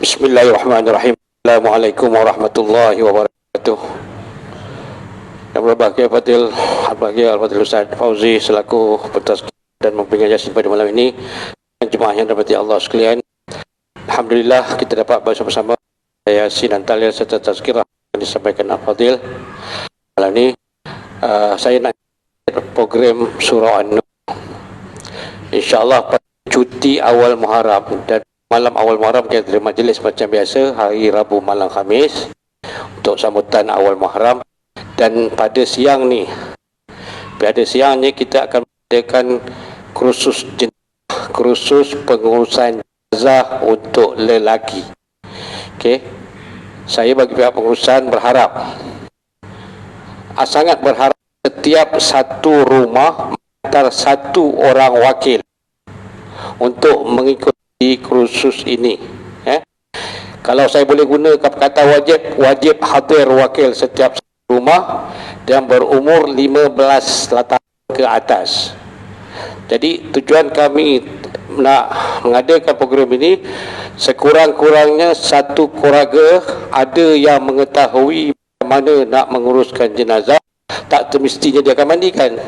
Bismillahirrahmanirrahim. Assalamualaikum warahmatullahi wabarakatuh. Yang berbahagia Al-Fadhil Ustaz Fauzi selaku pentazkiyah dan membimbing Yasin pada malam ini, dan jemaah yang dirahmati Allah sekalian. Alhamdulillah kita dapat bersama-sama Yasin dan Tahlil serta tazkirah yang disampaikan Al-Fadhil. Malam ini saya nak program surah An-Nur, InsyaAllah pada cuti awal Muharram, dan malam awal Muharram kita ada majlis macam biasa hari Rabu malam Khamis untuk sambutan awal Muharram. Dan pada siang ni kita akan mengadakan kursus pengurusan jenazah untuk lelaki. Okey, saya bagi pihak pengurusan sangat berharap setiap satu rumah hantar satu orang wakil untuk mengikuti kursus ini. Kalau saya boleh guna kata wajib hadir wakil setiap rumah dan berumur 15 tahun ke atas. Jadi tujuan kami nak mengadakan program ini, sekurang-kurangnya satu keluarga ada yang mengetahui bagaimana nak menguruskan jenazah. Tak semestinya dia akan mandikan,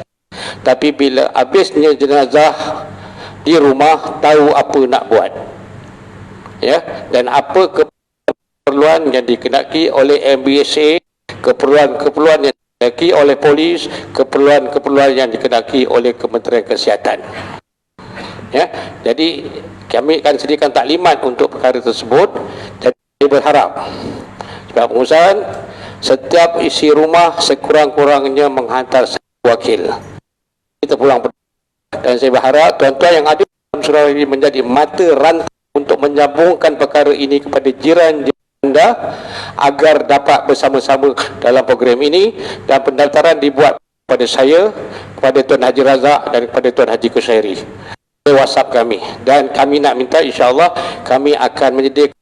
tapi bila habisnya jenazah di rumah, tahu apa nak buat, dan apa keperluan yang dikenaki oleh MBSA, keperluan yang dikenaki oleh polis, keperluan yang dikenaki oleh Kementerian Kesihatan. Jadi kami akan sediakan taklimat untuk perkara tersebut. Jadi saya berharap sebab pengurusan setiap isi rumah sekurang-kurangnya menghantar satu wakil. Kita pulang, dan saya berharap tuan-tuan yang ada dalam surau ini menjadi mata rantai untuk menyambungkan perkara ini kepada jiran anda agar dapat bersama-sama dalam program ini. Dan pendaftaran dibuat kepada saya, kepada Tuan Haji Razak dan kepada Tuan Haji Kushairi. WhatsApp kami, dan kami nak minta insya-Allah kami akan menyediakan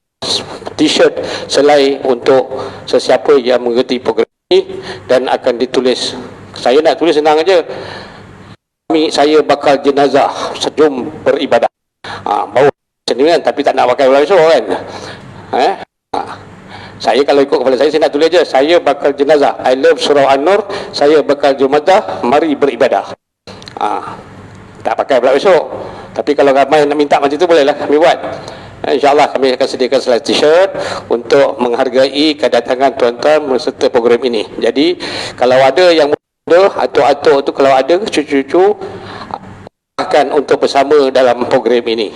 t-shirt selai untuk sesiapa yang mengikuti program ini, dan akan ditulis, saya nak tulis senang aja, saya bakal jenazah sejum beribadah. Baru sendirian tapi tak nak pakai belasu kan. Saya kalau ikut kepala saya nak tulis je, saya bakal jenazah, I love surah An-Nur, saya bakal jenazah, mari beribadah. Tak pakai pula besok. Tapi kalau ramai nak minta macam tu, bolehlah kami buat. InsyaAllah kami akan sediakan selai t-shirt untuk menghargai kedatangan tuan-tuan berserta program ini. Jadi kalau ada yang muda atau atuk tu, kalau ada cucu-cucu, akan untuk bersama dalam program ini.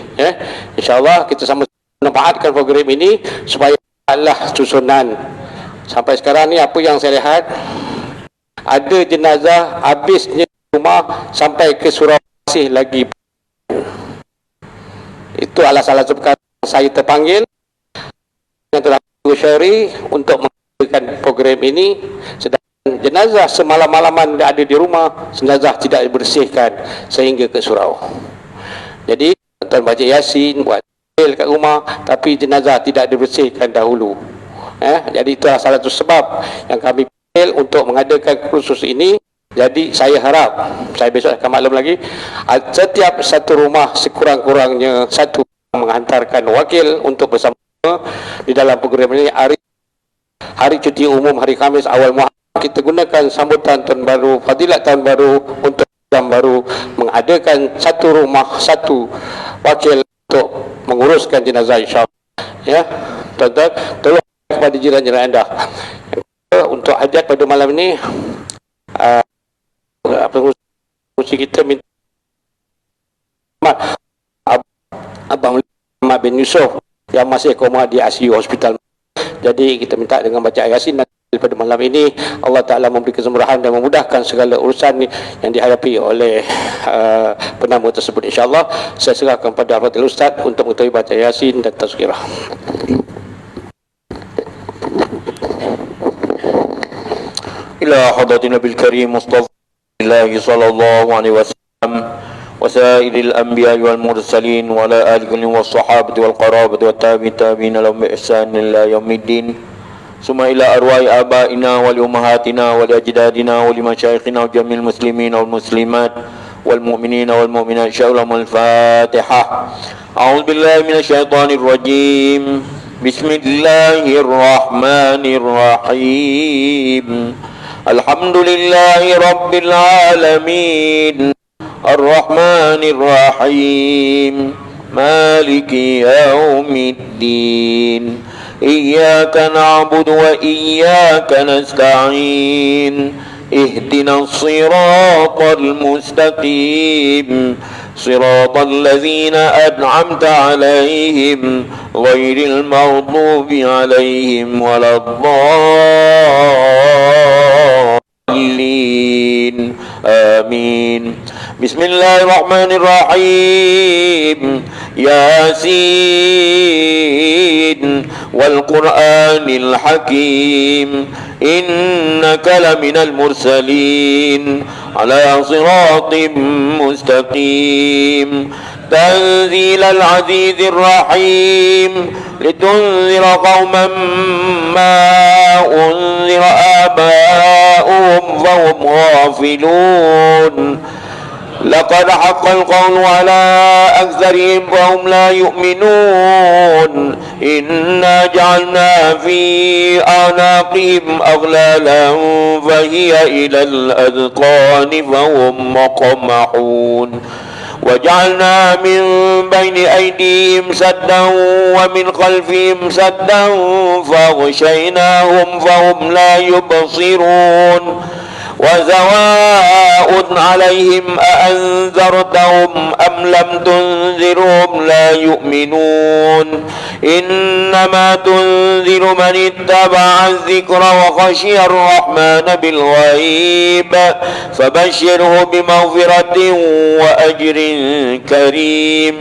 InsyaAllah kita sama manfaatkan program ini supaya Allah susunan. Sampai sekarang ni apa yang saya lihat, ada jenazah habisnya rumah sampai ke surau masih lagi. Itu adalah salah satu perkara saya terpanggil yang telah Kushairi untuk mengadakan program ini. Sedangkan jenazah semalam-malaman ada di rumah, jenazah tidak dibersihkan sehingga ke surau. Jadi tuan baca Yasin, buat kat rumah, tapi jenazah tidak dibersihkan dahulu. Jadi itulah salah satu sebab yang kami pilih untuk mengadakan kursus ini. Jadi saya harap, saya besok akan maklum lagi, setiap satu rumah sekurang-kurangnya satu menghantarkan wakil untuk bersama di dalam program ini. Hari cuti umum hari Khamis awal Muharram, kita gunakan sambutan tahun baru, fadilat tahun baru untuk tahun baru, mengadakan satu rumah satu wakil untuk menguruskan jenazah, insyaAllah. Tuan-tuan, tolong kepada jiran-jiran anda. Untuk hajat pada malam ini, pengurusi kita minta Abang Muhammad bin Yusuf yang masih koma di ICU hospital. Jadi kita minta dengan baca Yasin pada malam ini, Allah Ta'ala memberi kesemurahan dan memudahkan segala urusan yang dihadapi oleh penama tersebut. InsyaAllah saya serahkan kepada Al-Fadhil Ustaz untuk mengetahui baca Yasin dan tazkirah. Ila hadratin Nabil Karim Mustafa sallallahu alaihi wasallam wa sa'iril anbiya'i wal mursalin wa ala alihi wa sahabati wal qarabati wa tabi'in lahum bi ihsan ila yaumiddin. Summa ila arwahi abaina wa li ummahatina wa li ajdadina wa li masyayikhina wa jamil muslimin wal muslimat wal mu'minina wal mu'minat. Insyaallah. Al-Fatihah. A'udzu billahi minasy syaithanir rajim. Bismillahirrahmanirrahim. Alhamdulillahi Rabbil Alamin, Ar-Rahmanir Rahim, Maliki Yawmiddin. Iyyaka na'budu wa iyyaka nasta'in. Ihdinas siratal mustaqim, siratal ladzina an'amta 'alaihim ghairil maghdubi 'alaihim waladdallin. Amin. Bismillahirrahmanirrahim. Yasin wal Qur'anil Hakim. Innaka laminal mursalin ala siratim mustaqim. Tanzilal azizir rahim. Litunzira qauman ma unzira aba'uhum fahum ghafilun. لقد حق القول على أكثرهم فهم لا يؤمنون. إنا جعلنا في أعناقهم أغلالا فهي إلى الأذقان فهم مقمحون. وجعلنا من بين أيديهم سدا ومن خلفهم سدا فأغشيناهم فهم لا يبصرون. وسواء عليهم أأنذرتهم أم لم تنذرهم لا يؤمنون. إنما تنذر من اتبع الذكر وخشي الرحمن بالغيب فبشره بمغفرة وأجر كريم.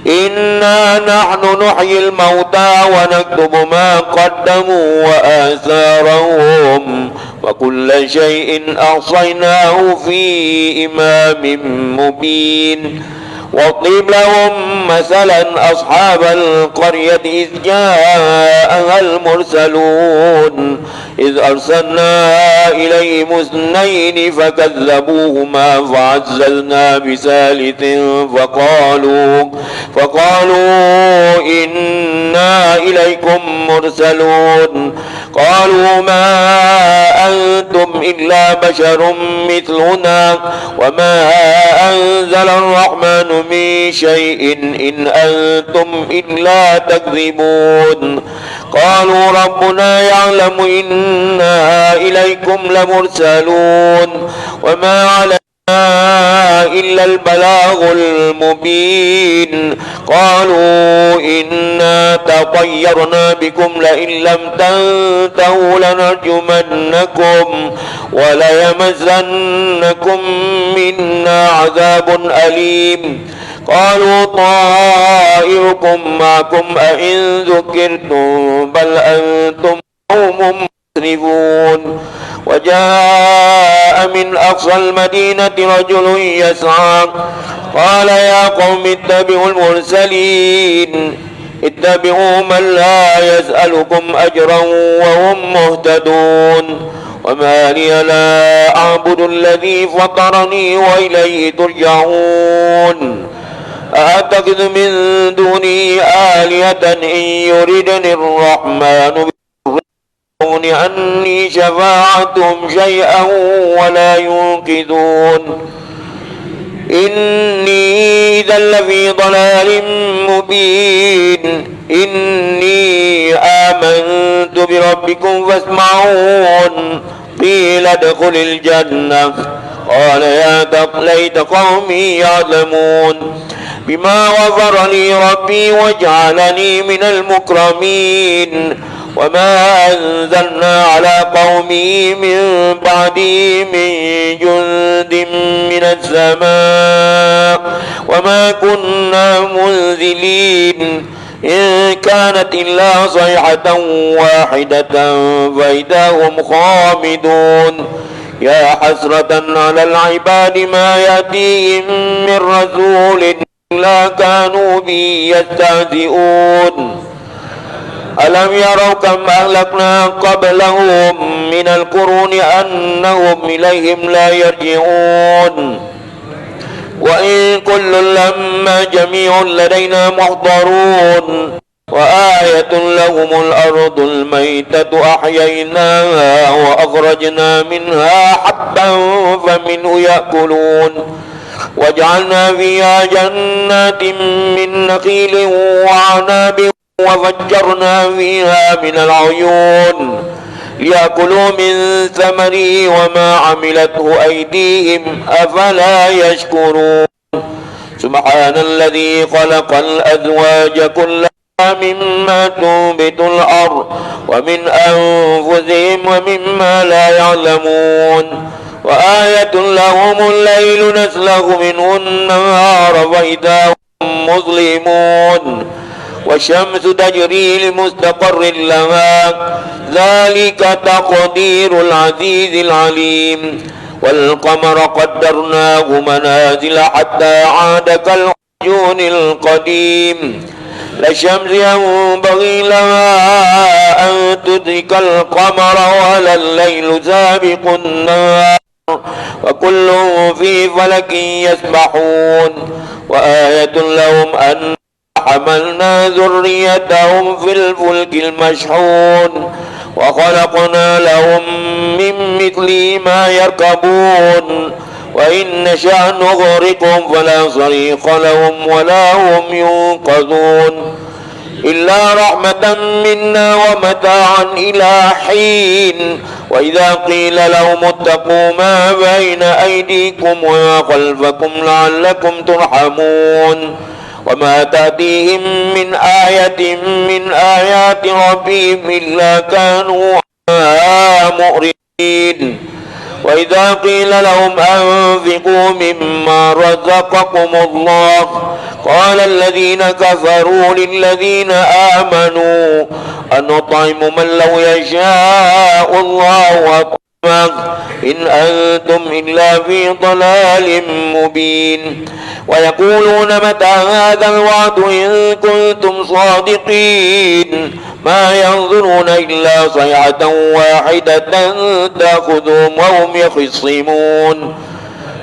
إنا نحن نحيي الموتى ونكتب ما قدموا وآثارهم وكل شيء أحصيناه في إمام مبين. واضرب لهم مثلا أصحاب القرية إذ جاءها المرسلون إذ أرسلنا إليهم اثنين فكذبوهما فعززنا بثالث فقالوا إنا إليكم مرسلون. قالوا ما أنتم إلا بشر مثلنا وما أنزل الرحمن من شيء إن أنتم إلا تكذبون. قالوا ربنا يعلم إنا إليكم لمرسلون وما علينا إلا البلاغ المبين. قالوا إنا تطيرنا بكم لئن لم تنتهوا لنرجمنكم وليمسنكم منا عذاب أليم. قالوا طائركم معكم أئن ذكرتم بل أنتم قوم مسرفون. وجاء من أقصى المدينة رجل يسعى قال يا قوم اتبعوا المرسلين اتبعوا من لا يسألكم أجرا وهم مهتدون. وما لي لا أعبد الذي فطرني وإليه ترجعون. أأتخذ من دونه آلهة إن يردني الرحمن بضر عني شفاعتهم شيئا ولا ينقذون. إني إذا لفي ضلال مبين. إني آمنت بربكم فاسمعون. قيل ادخل الجنة قال يا ليت قومي يعلمون. بما غفر لي ربي وجعلني من المكرمين. وما أنزلنا على قومه من بعده من جند من السماء وما كنا منزلين. إن كانت إلا صيحة واحدة فإذا هم خامدون. يا حسرة على العباد ما يأتيهم من رسول إلا كانوا به يستهزئون. ألم يروا كم أهلكنا قبلهم من القرون أنهم إليهم لا يرجعون. وإن كل لما جميع لدينا محضرون. وآية لهم الأرض الميتة أحييناها وأخرجنا منها حبا فمنه يأكلون وجعلنا فيها جنات من نخيل وعناب وفجرنا فيها من العيون ليأكلوا من ثمره وما عملته أيديهم أفلا يشكرون سبحان الذي خلق الأزواج كلها مما تنبت الأرض ومن أنفسهم ومما لا يعلمون وآية لهم الليل نسلخ منه النهار فإذا هم مظلمون والشمس تجري لمستقر لها ذلك تقدير العزيز العليم والقمر قدرناه منازل حتى عاد كالعرجون القديم لا الشمس ينبغي لها أن تدرك القمر ولا الليل سابق النهار وكل في فلك يسبحون وآية لهم أن حملنا ذريتهم في الفلك المشحون وخلقنا لهم من مثله ما يركبون وإن نشأ نغرقهم فلا صريخ لهم ولا هم ينقذون إلا رحمة منا ومتاعا إلى حين وإذا قيل لهم اتقوا ما بين أيديكم وما خلفكم لعلكم ترحمون وما تأتيهم من آية من آيات ربهم إلا كانوا عنها معرضين وإذا قيل لهم أنفقوا مما رزقكم الله قال الذين كفروا للذين آمنوا أنطعم من لو يشاء الله أطعمه إن أنتم إلا في ضلال مبين ويقولون متى هذا الوعد إن كنتم صادقين ما ينظرون إلا صيحة واحدة تأخذهم وهم يخصمون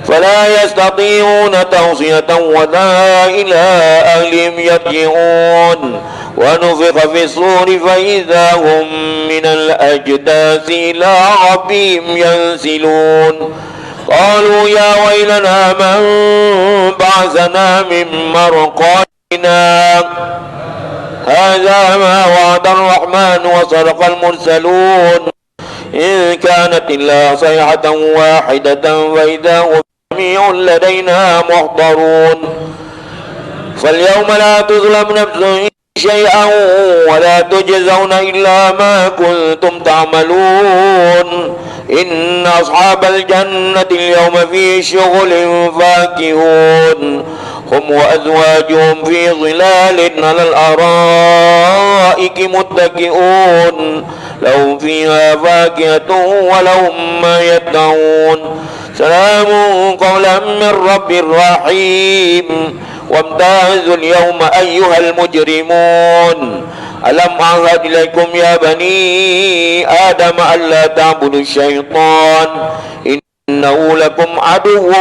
فلا يستطيعون توصية ولا إلى أهلهم يرجعون ونفخ في الصور فإذا هم من الأجداث إلى ربهم ينسلون قالوا يا ويلنا من بعثنا من مرقدنا هذا ما وعد الرحمن وصدق المرسلون إن كانت إلا صيحة واحدة فإذا هم جميع لدينا محضرون فاليوم لا تظلم نفس شيئا ولا تجزون إلا ما كنتم تعملون إن أصحاب الجنة اليوم في شغل فاكهون هم وأزواجهم في ظلال على الأرائك متكئون لهم فيها فاكهة ولهم ما يدعون سلام قولا من رب رحيم وامتازوا اليوم أيها المجرمون ألم أعهد إليكم يا بني آدم ألا تعبدوا الشيطان إنه لكم عدو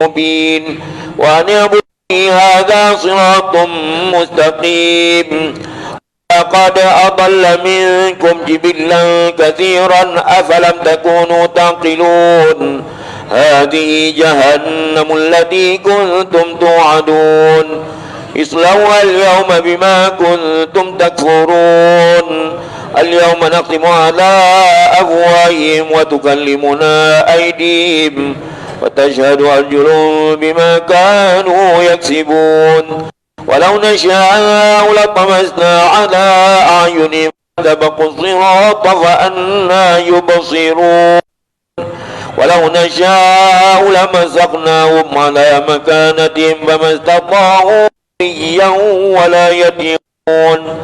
مبين وأن اعبدوني هذا صراط مستقيم لقد أضل منكم جبلا كثيرا أفلم تكونوا تعقلون هذه جهنم التي كنتم توعدون اصلوها اليوم بما كنتم تكفرون اليوم نختم على أفواههم وتكلمنا أيديهم وتشهد أرجلهم بما كانوا يكسبون ولو نشاء لطمسنا على أعينهم فاستبقوا الصراط فأنى يبصرون ولو نشاء لمسخناهم على مكانتهم فما استطاعوا مضيا ولا يرجعون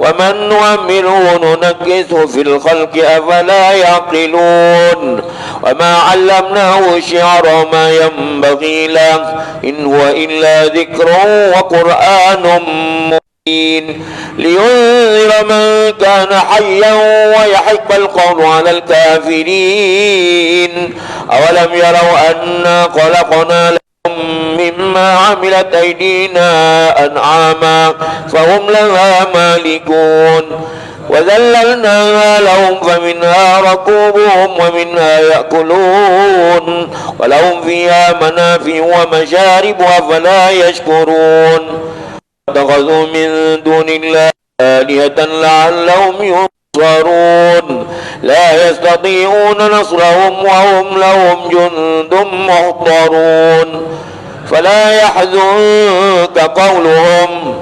ومن نؤمره ننكسه في الخلق أفلا يعقلون وما علمناه الشعر ما ينبغي له إن هو إلا ذكر وقرآن مبين لينذر من كان حيا ويحق القول على الكافرين أولم يروا أنا خلقنا لهم مما عملت عملت أيدينا أنعاما فهم لها مالكون وذللناها لهم فمنها ركوبهم ومنها يأكلون ولهم فيها منافع ومشارب أفلا يشكرون اتخذوا من دون الله آلهة لعلهم ينصرون لا يستطيعون نصرهم وهم لهم جند محضرون فلا يحزنك قولهم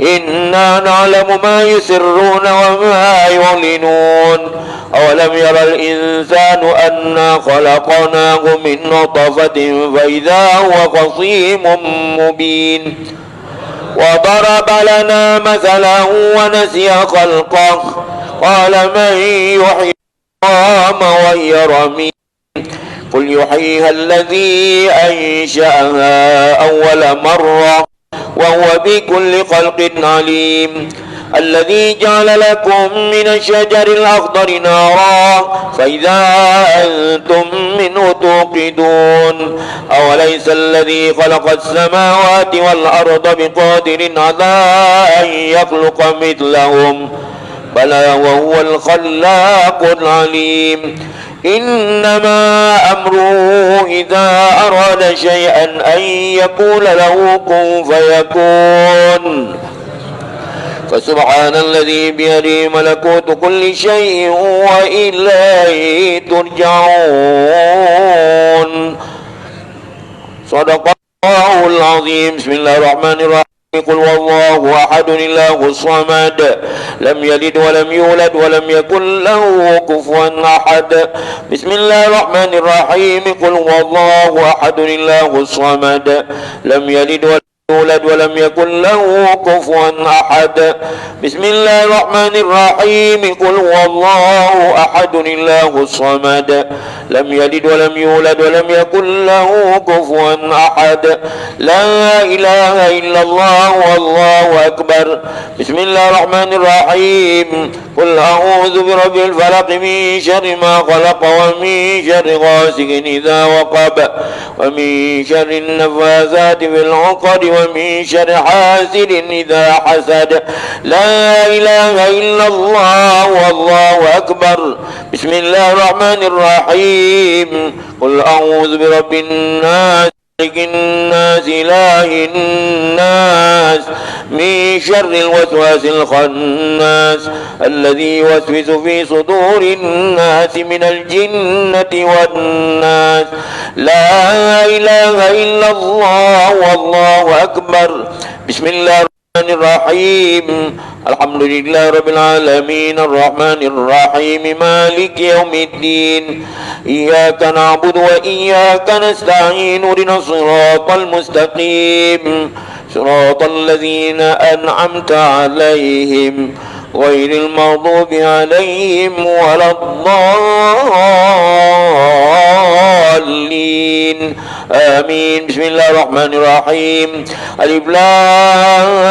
إنا نعلم ما يسرون وما يعلنون أولم ير الإنسان أنا خلقناه من نطفة فإذا هو خصيم مبين وضرب لنا مثلا ونسي خلقه قال من يحيي العظام وهي رميم قل يحييها الذي أنشأها أول مرة وهو بكل خلق عليم الذي جعل لكم من الشجر الأخضر نارا فإذا أنتم منه توقدون أوليس الذي خلق السماوات والأرض بقادر على أن يخلق مثلهم بلى وهو الخلاق العليم إنما أمره إذا أراد شيئا أن يقول له كن فيكون فسبحان الذي بيده ملكوت كل شيء وإليه ترجعون صدق الله العظيم بسم الله الرحمن الرحيم قل والله أحد الله الصمد لم يلد ولم يولد ولم يكن له كفوا أحد بسم الله الرحمن الرحيم قل والله أحد الله الصمد لم يلد ولم يولد ولم يكن له كفوا أحد بسم الله الرحمن الرحيم قل هو الله أحد الله الصمد لم يلد ولم يولد ولم يكن له كفوا أحد لا إله إلا الله والله أكبر بسم الله الرحمن الرحيم قل أعوذ برب الفلق من شر ما خلق ومن شر غاسق إذا وقب ومن شر النفاثات في العقد ومن شر حاسد إذا حسد لا إله إلا الله والله أكبر بسم الله الرحمن الرحيم قل أعوذ برب الناس ملك الناس إله الناس من شر الوسواس الخناس الذي يوسوس في صدور الناس من الجنة والناس لا إله إلا الله والله أكبر بسم الله الرحمن الرحيم الحمد لله رب العالمين الرحمن الرحيم مالك يوم الدين إياك نعبد وإياك نستعين اهدنا الصراط المستقيم صراط الذين أنعمت عليهم غير المغضوب عليهم ولا الضالين آمين بسم الله الرحمن الرحيم ألف لام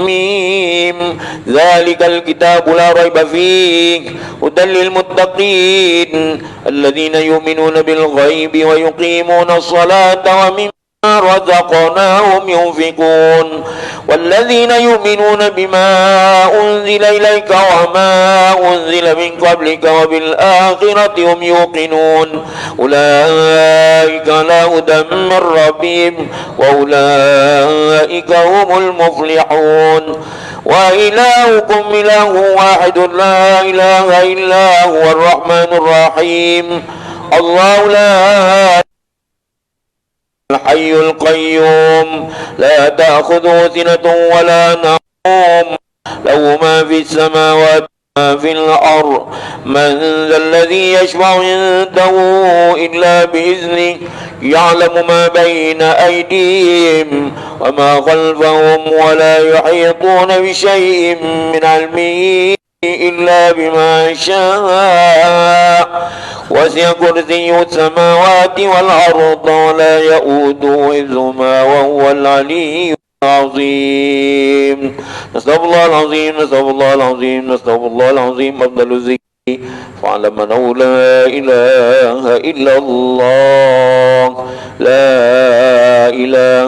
ميم ذلك الكتاب لا ريب فيه هدى للمتقين الذين يؤمنون بالغيب ويقيمون الصلاة ومما رزقناهم ينفقون والذين يؤمنون بما أنزل إليك وما أنزل من قبلك وبالآخرة هم يوقنون أولئك على هدى من ربهم وأولئك هم المفلحون وإلهكم إله واحد لا إله إلا هو الرحمن الرحيم الله لا الحي القيوم لا تأخذه سنة ولا نوم له ما في السماوات وما في الأرض من ذا الذي يشفع عنده إلا بإذنه يعلم ما بين أيديهم وما خلفهم ولا يحيطون بشيء من علمه إلا بما شاء وسع كرسيه السماوات والأرض ولا يؤوده حفظهما وهو العلي العظيم نستغفر الله العظيم نستغفر الله العظيم نستغفر الله العظيم أفضل الذكر فاعلم أنه لا إله إلا الله لا إله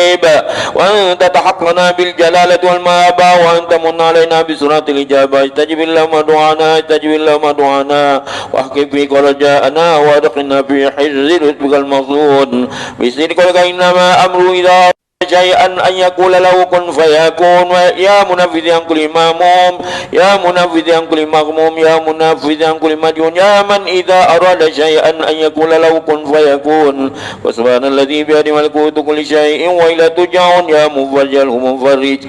وأنت تحقنا بالجلالة والمهابة وأنت من علينا بسرعة الإجابة استجب اللهم دعانا استجب اللهم دعانا واحكم فيك رجاءنا وادخلنا في حرز رتبك المقصود بصدقك إنما أمره إذا شيئا أن يقول له كن فيكون يا منفذ عن كل مأموم يا منفذ عن كل مغموم يا منفذ عن كل مديون يا من إذا أراد شيئا أن يقول له كن فيكون وسبحان الذي بيده ملكوت كل شيء وإلى ترجعون يا مفرج المفرج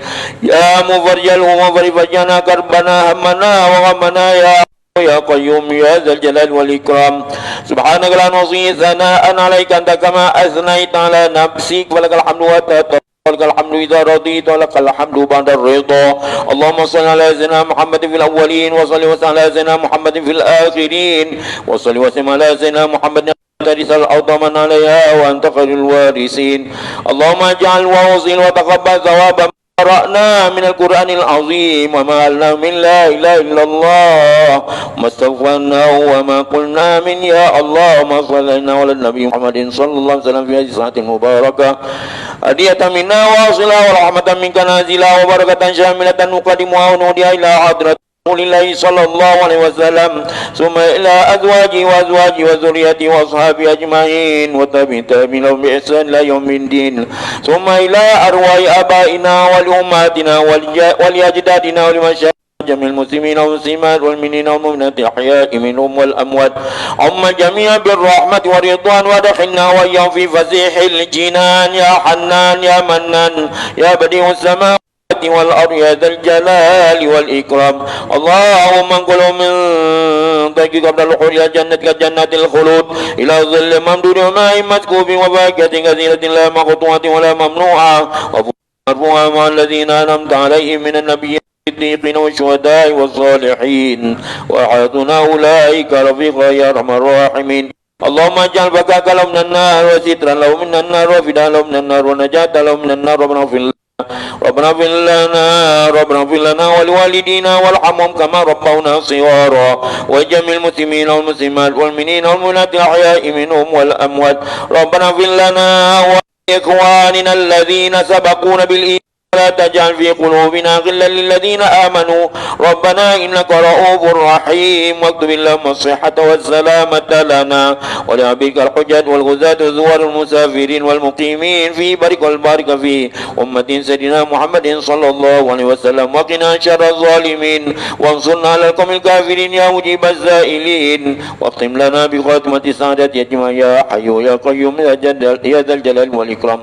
يا مفرج المفرج فجعلنا كربنا همنا وغمنا يا قيوم يا ذا الجلال والإكرام سبحانك لا نحصي ثناء عليك أنت كما أثنيت على نفسك ولك الحمد ولك الحمد إذا رضيت ولك الحمد بعد الرضا اللهم صل على سيدنا محمد في الأولين وصل وسلم على سيدنا محمد في الآخرين وصل وسلم على سيدنا محمد ترث الأرض من عليها وأنت خير الوارثين اللهم اجعل ووصل وتقبل ثواب قرأنا من القرآن العظيم وما قلنا من لا إله إلا الله ما استغفرناه وما قلنا من يا الله ما صلينا على النبي محمد صلى الله عليه وسلم في هذه الساعة المباركة هدية منا واصلة ورحمة منك نازلة وبركة شاملة نقدمها ونهديها إلى حضرة رسول الله صلى الله عليه وسلم ثم إلى أزواجه وأزواجه وذريته وأصحابه أجمعين وتابعين لهم بإحسان إلى يوم الدين ثم إلى أرواح آبائنا ولأمهاتنا ولأجدادنا ولمشايخنا جميع المسلمين والمسلمات والمؤمنين والمؤمنات الأحياء منهم والأموات عم جميعا بالرحمة والرضوان وادخلنا وإياهم في فسيح الجنان يا حنان يا منان يا بديع السماوات والأرض يا ذا الجلال والإكرام اللهم انقلهم من ضيق قبل الخلود إلى جنة الخلود إلى ظل ممدود وماء مسكوب وفاكهة كثيرة لا مقطوعة ولا ممنوعة ومرفوعة مع الذين أنعمت عليهم من النبيين الصديقين والشهداء والصالحين وحسن أولئك رفيقا يا أرحم الراحمين اللهم اجعل بكاك لهم من النار وسترا لهم من النار وفداء لهم من النار ونجاة لهم من النار ربنا اغفر لنا ولوالدينا وارحمهم كما ربونا صغارا وجميع المسلمين والمسلمات والمؤمنين والمؤمنات الأحياء منهم والأموات ربنا اغفر لنا ولإخواننا الذين سبقونا بالإيمان ولا تجعل في قلوبنا غلا للذين آمنوا ربنا إنك رؤوف رحيم واكتب اللهم الصحة والسلامة لنا ولعبيك الحجاج والغزاة والزوار المسافرين والمقيمين في بارك والبارك في أمة سيدنا محمد صلى الله عليه وسلم وقنا شر الظالمين وانصرنا على القوم الكافرين يا مجيب الزائلين واختم لنا بخاتمة السعادة يا يا حي يا قيوم يا ذا الجلال والإكرام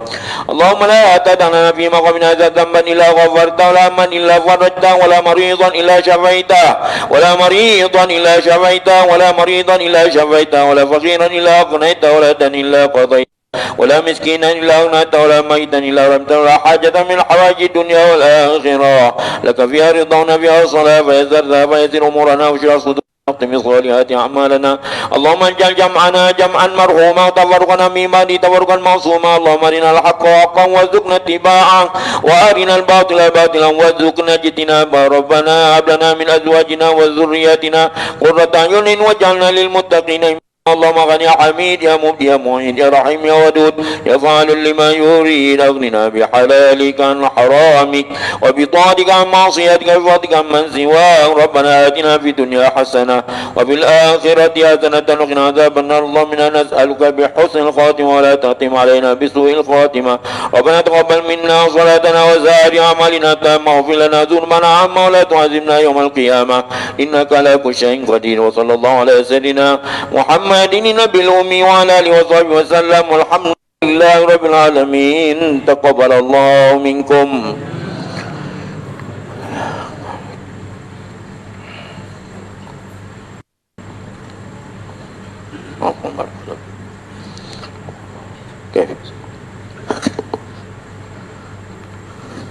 اللهم لا تدع لنا في مقامنا هذا ذنبا إلا غفرته ولا من إلا فرجته ولا مريضا إلا شفيته ولا مريضا إلا شفيته ولا مريضا إلا شفيته ولا فقيرا إلا أغنيته ولا دين إلا قضيته ولا مسكينا إلا أغنيته ولا ميتا إلا رحمته ولا حاجة من حوائج الدنيا والآخرة لك فيها رضا فيها صلاة فيسر فيسر أمورنا وشرع صدور نختم صالحات أعمالنا اللهم اجعل جمعنا جمعا مرحوما وتفرقنا من بعد تفرقا معصوما اللهم أرنا الحق حقا وارزقنا اتباعه وأرنا الباطل باطلا وارزقنا اجتنابه ربنا هب لنا من أزواجنا وذرياتنا قرة أعين واجعلنا للمتقين اللهم غني حميد يا مبدي يا معين يا رحيم يا ودود يا فاعل لما يريد اغننا بحلالك عن حرامك وبطاعتك عن معصيتك وبفضلك عن من سواك ربنا آتنا في الدنيا حسنة وفي الآخرة حسنة وقنا عذاب النار اللهم إنا نسألك بحسن الخاتمة ولا تختم علينا بسوء الخاتمة ربنا تقبل منا صلاتنا وسائر أعمالنا تامة واغفر لنا ذنوبنا عامة ولا تعذبنا يوم القيامة إنك على كل شيء قدير وصلى الله على سيدنا محمد النبي الأمي وعلى آله وصحبه وسلم والحمد لله رب العالمين تقبل الله منكم.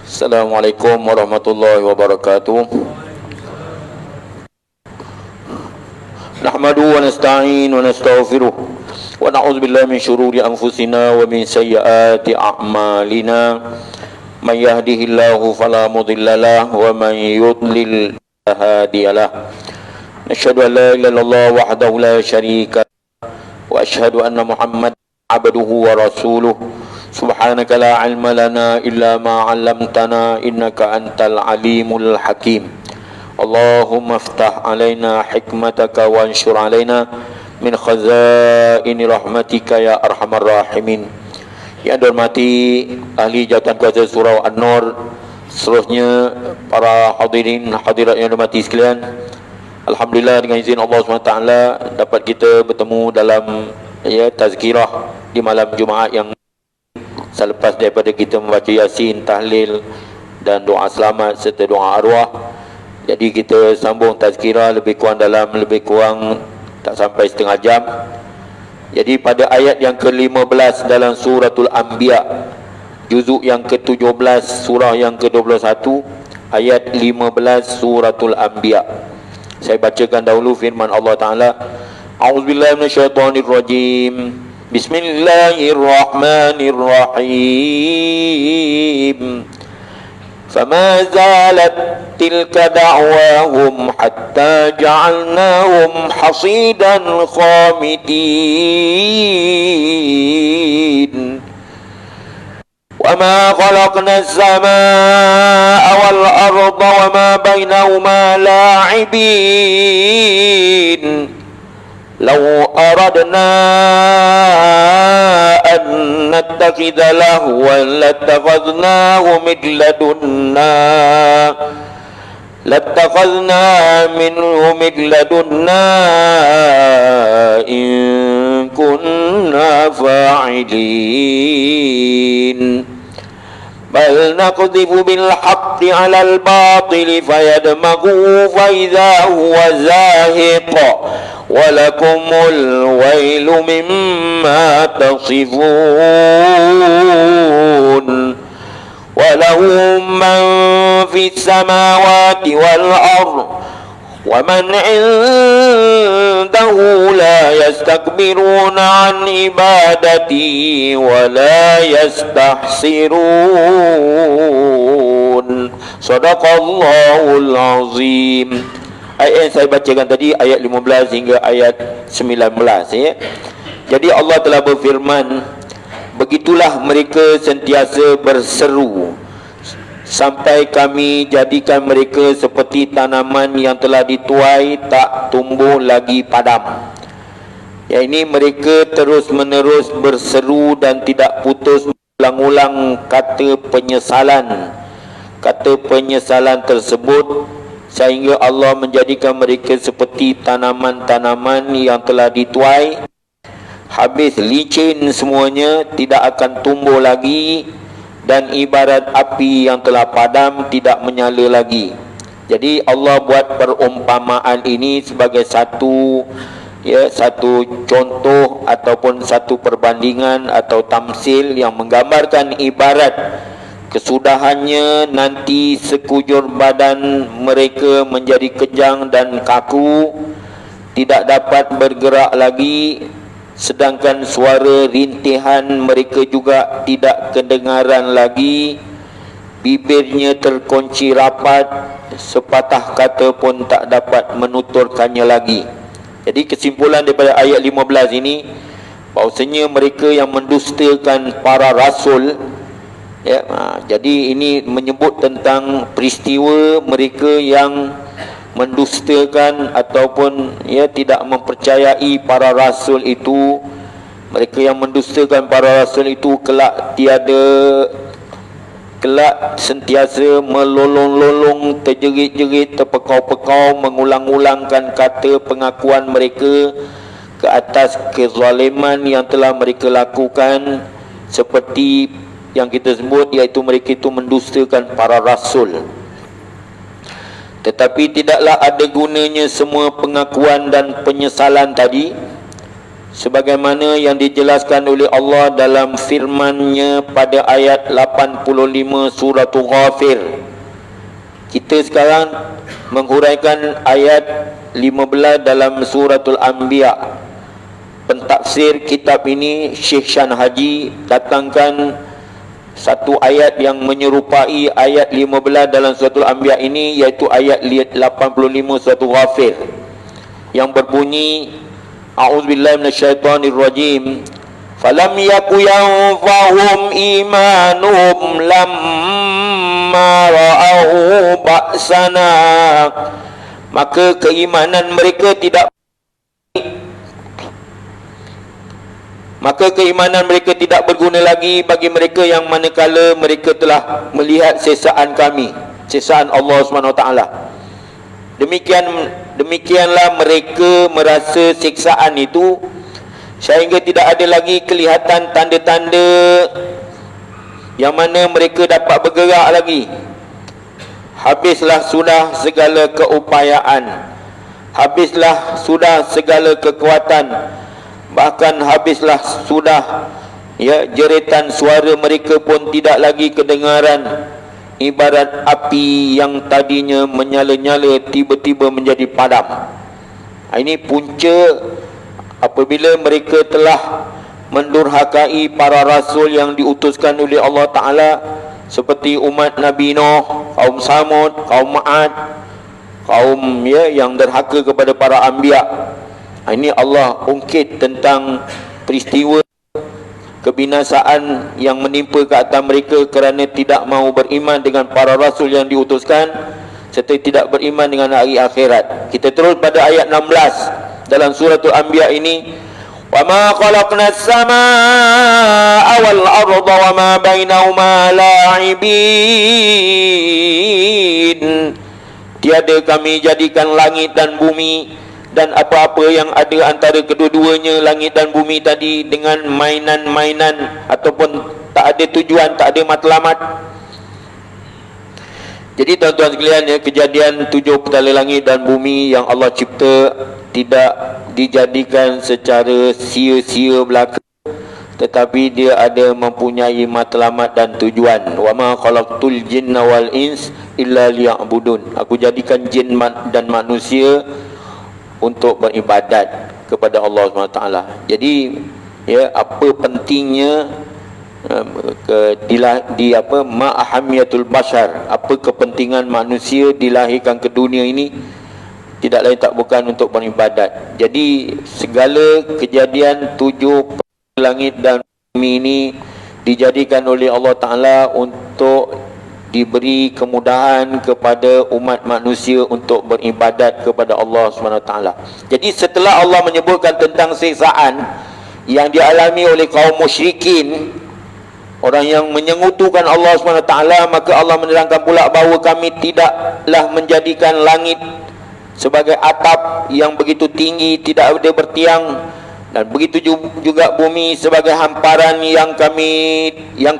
Assalamualaikum warahmatullahi wabarakatuh. نحمده ونستعين ونستغفره ونعوذ بالله من شرور أنفسنا ومن سيئات أعمالنا من يهده الله فلا مضل له ومن يضلل فلا هادي له نشهد أن لا إله إلا الله وحده لا شريك له وأشهد أن محمدا عبده ورسوله Subhanaka la ilma lana illa ma 'allamtana innaka antal alimul hakim. Allahumma iftah alaina hikmataka wa anshur alaina min khazaini rahmatika ya arhamar rahimin. Yang dihormati ahli jawatan kuasa surau An-Nur, seterusnya para hadirin hadirat yang dihormati sekalian, alhamdulillah dengan izin Allah SWT dapat kita bertemu dalam tazkirah di malam Jumaat yang selepas daripada kita membaca Yasin, tahlil dan doa selamat serta doa arwah. Jadi kita sambung tazkirah lebih kurang tak sampai setengah jam. Jadi pada ayat yang ke-15 dalam suratul Anbiya, juzuk yang ke-17, surah yang ke-21, ayat 15 suratul Anbiya. Saya bacakan dahulu firman Allah Ta'ala. A'udzubillahi minasyaitonirrajim. Bismillahirrahmanirrahim. فما زالت تلك دعواهم حتى جعلناهم حصيدا خامدين وما خلقنا السماء والأرض وما بينهما لاعبين لو أردنا أن نتخذ لهوا لاتخذناه منه من لدنا إن كنا فاعلين بل نقذف بالحق على الباطل فيدمغه فإذا هو زاهق ولكم الويل مما تصفون وله من في السماوات والأرض ومن عنده لا يستكبرون عن عبادته ولا يستحسرون صدق الله العظيم. Ayat yang saya bacakan tadi ayat 15 hingga ayat 19 ya. Jadi Allah telah berfirman, begitulah mereka sentiasa berseru sampai kami jadikan mereka seperti tanaman yang telah dituai tak tumbuh lagi padam. Ya, ini mereka terus menerus berseru dan tidak putus ulang-ulang kata penyesalan tersebut, sehingga Allah menjadikan mereka seperti tanaman-tanaman yang telah dituai, habis licin semuanya, tidak akan tumbuh lagi, dan ibarat api yang telah padam tidak menyala lagi. Jadi Allah buat perumpamaan ini sebagai satu contoh ataupun satu perbandingan atau tamsil yang menggambarkan ibarat kesudahannya nanti sekujur badan mereka menjadi kejang dan kaku, tidak dapat bergerak lagi, sedangkan suara rintihan mereka juga tidak kedengaran lagi, bibirnya terkunci rapat, sepatah kata pun tak dapat menuturkannya lagi. Jadi kesimpulan daripada ayat 15 ini, bahawasanya mereka yang mendustakan para rasul, jadi ini menyebut tentang peristiwa mereka yang mendustakan ataupun tidak mempercayai para rasul itu. Mereka yang mendustakan para rasul itu kelak sentiasa melolong-lolong, terjerit-jerit, terpekau-pekau, mengulang-ulangkan kata pengakuan mereka ke atas kezaliman yang telah mereka lakukan, seperti yang kita sebut, iaitu mereka itu mendustakan para rasul. Tetapi tidaklah ada gunanya semua pengakuan dan penyesalan tadi, sebagaimana yang dijelaskan oleh Allah dalam firman-Nya pada ayat 85 surah Ghafir. Kita sekarang menghuraikan ayat 15 dalam suratul Anbiya. Pentafsir kitab ini Syekh Shan Haji datangkan satu ayat yang menyerupai ayat 15 dalam suratul Anbiya ini, iaitu ayat 85 suratul Ghafir yang berbunyi, A'udzubillahi minasyaitonirrajim. falam yaku yanfahum imanuhum lamma ra'au ba'sana, maka keimanan mereka tidak berguna lagi bagi mereka yang manakala mereka telah melihat sesaan kami, sesaan Allah SWT. Demikianlah mereka merasa siksaan itu sehingga tidak ada lagi kelihatan tanda-tanda yang mana mereka dapat bergerak lagi. Habislah sudah segala keupayaan, habislah sudah segala kekuatan, bahkan habislah sudah jeritan suara mereka pun tidak lagi kedengaran. Ibarat api yang tadinya menyala-nyala tiba-tiba menjadi padam. Ini punca apabila mereka telah mendurhakai para rasul yang diutuskan oleh Allah Ta'ala, seperti umat Nabi Nuh, kaum Samud, kaum Ma'ad, kaum yang derhaka kepada para anbiya. Ini Allah ungkit tentang peristiwa kebinasaan yang menimpa ke atas mereka kerana tidak mahu beriman dengan para rasul yang diutuskan serta tidak beriman dengan hari akhirat. Kita terus pada ayat 16 dalam surah Al-Anbiya ini, wa ma khalaqnas samaa'a wal arda wa ma bainahuma la'ibin. Tiada kami jadikan langit dan bumi dan apa-apa yang ada antara kedua-duanya, langit dan bumi tadi, dengan mainan-mainan ataupun tak ada tujuan, tak ada matlamat. Jadi tuan-tuan sekalian, kejadian 7 petala langit dan bumi yang Allah cipta tidak dijadikan secara sia-sia belaka, tetapi dia ada mempunyai matlamat dan tujuan. Wa ma khalaqtul jinna wal ins illa liya'budun. Aku jadikan jin dan manusia untuk beribadat kepada Allah SWT. Jadi apa pentingnya ma'ahamiyatul bashar, apa kepentingan manusia dilahirkan ke dunia ini, tidak lain tak bukan untuk beribadat. Jadi segala kejadian 7 langit dan bumi ini dijadikan oleh Allah Ta'ala untuk diberi kemudahan kepada umat manusia untuk beribadat kepada Allah SWT. Jadi setelah Allah menyebutkan tentang siksaan yang dialami oleh kaum musyrikin, orang yang menyengutukan Allah SWT, maka Allah menerangkan pula bahawa kami tidaklah menjadikan langit sebagai atap yang begitu tinggi, tidak ada bertiang, dan begitu juga bumi sebagai hamparan yang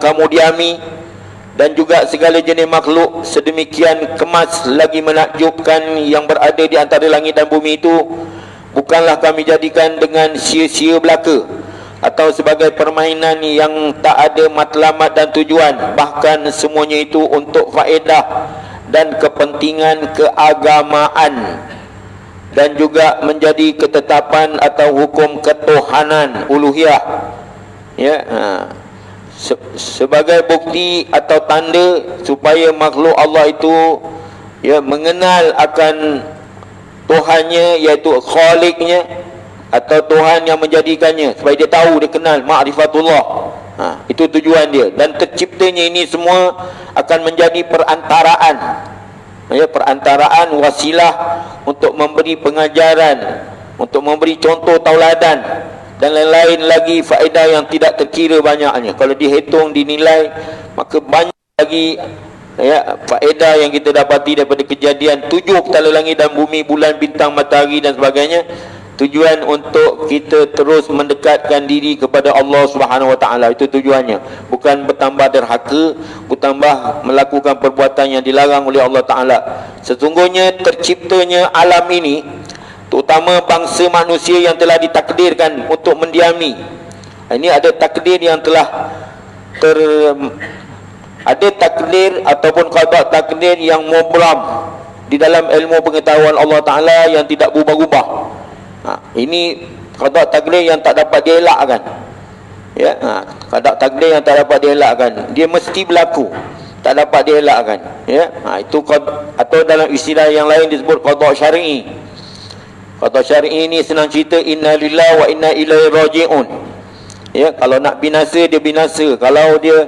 kamu diami, dan juga segala jenis makhluk sedemikian kemas lagi menakjubkan yang berada di antara langit dan bumi itu bukanlah kami jadikan dengan sia-sia belaka atau sebagai permainan yang tak ada matlamat dan tujuan, bahkan semuanya itu untuk faedah dan kepentingan keagamaan dan juga menjadi ketetapan atau hukum ketuhanan uluhiyah, sebagai bukti atau tanda supaya makhluk Allah itu mengenal akan Tuhannya, iaitu Khaliqnya atau Tuhan yang menjadikannya, supaya dia tahu, dia kenal ma'rifatullah. Itu tujuan dia. Dan terciptanya ini semua akan menjadi perantaraan, perantaraan wasilah untuk memberi pengajaran, untuk memberi contoh tauladan dan lain-lain lagi faedah yang tidak terkira banyaknya. Kalau dihitung, dinilai, maka banyak lagi faedah yang kita dapati daripada kejadian 7 petala langit dan bumi, bulan, bintang, matahari dan sebagainya. Tujuan untuk kita terus mendekatkan diri kepada Allah Subhanahu Wa Taala. Itu tujuannya. Bukan bertambah derhaka, bertambah melakukan perbuatan yang dilarang oleh Allah Taala. Sesungguhnya terciptanya alam ini, terutama bangsa manusia yang telah ditakdirkan untuk mendiami. Ini ada takdir yang telah ada takdir ataupun qada takdir yang mubram di dalam ilmu pengetahuan Allah Ta'ala yang tidak berubah-ubah. Ini qada takdir yang tak dapat dielakkan. Qada takdir yang tak dapat dielakkan. Dia mesti berlaku, tak dapat dielakkan. Itu atau dalam istilah yang lain disebut qada syar'i. Qada syar'i ini senang cerita inna lillahi wa inna ilaihi raji'un. Ya, kalau nak binasa dia binasa, kalau dia